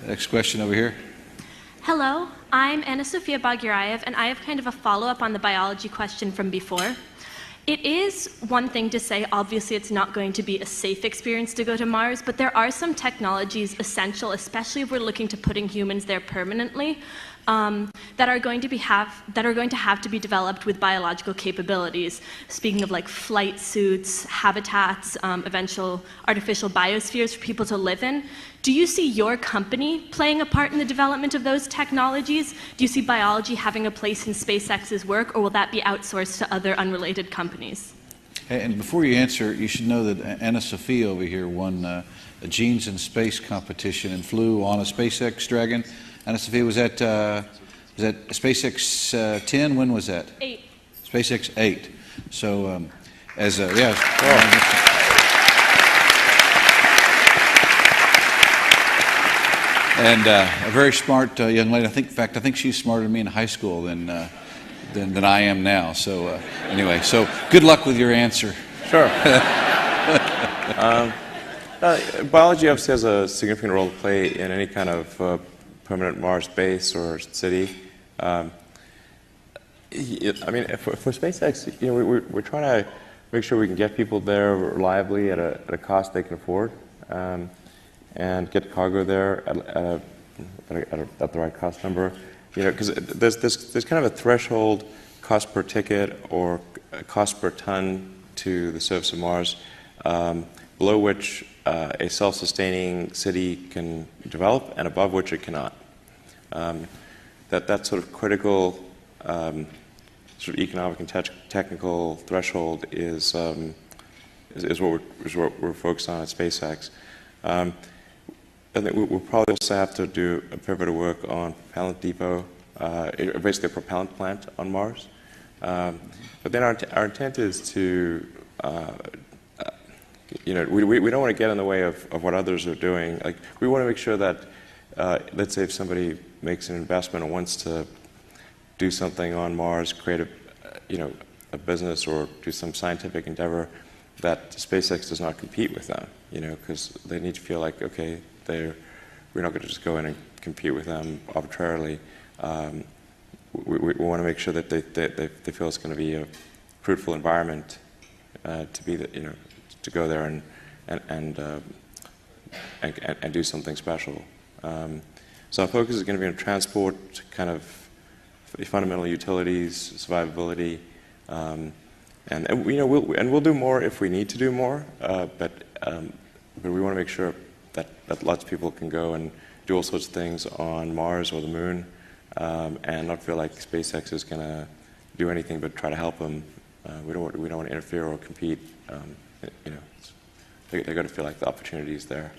Next question over here. Hello, I'm Anna Sofia Bagyurayev, and I have kind of a follow-up on the biology question from before. It is one thing to say, obviously, it's not going to be a safe experience to go to Mars, but there are some technologies essential, especially if we're looking to putting humans there permanently, that are going to have to be developed with biological capabilities. Speaking of like flight suits, habitats, eventual artificial biospheres for people to live in. Do you see your company playing a part in the development of those technologies? Do you see biology having a place in SpaceX's work, or will that be outsourced to other unrelated companies? And before you answer, you should know that Anna Sophia over here won a Genes in Space competition and flew on a SpaceX Dragon. Anna Sophia, was that SpaceX 10? When was that? 8. SpaceX 8. So, and a very smart young lady. In fact, I think she's smarter than me in high school than I am now. So anyway, so good luck with your answer. Sure. Biology obviously has a significant role to play in any kind of permanent Mars base or city. I mean, for SpaceX, you know, we're trying to make sure we can get people there reliably at a cost they can afford. And get cargo there at the right cost number, you know, because there's kind of a threshold cost per ticket or cost per ton to the surface of Mars, below which a self-sustaining city can develop, and above which it cannot. That sort of critical sort of economic and technical threshold is what we're focused on at SpaceX. I think we'll probably also have to do a fair bit of work on propellant depot, basically a propellant plant on Mars. But then our intent is to, you know, we don't want to get in the way of what others are doing. Like, we want to make sure that, let's say if somebody makes an investment and wants to do something on Mars, create a business or do some scientific endeavor, that SpaceX does not compete with them, you know, because they need to feel like, okay, we're not going to just go in and compete with them arbitrarily. We want to make sure that they feel it's going to be a fruitful environment to be that, you know, to go there and do something special. So our focus is going to be on transport, kind of fundamental utilities, survivability, and you know we'll do more if we need to do more, but we want to make sure that lots of people can go and do all sorts of things on Mars or the Moon, and not feel like SpaceX is going to do anything but try to help them. We don't want to interfere or compete. You know, they got to feel like the opportunity is there.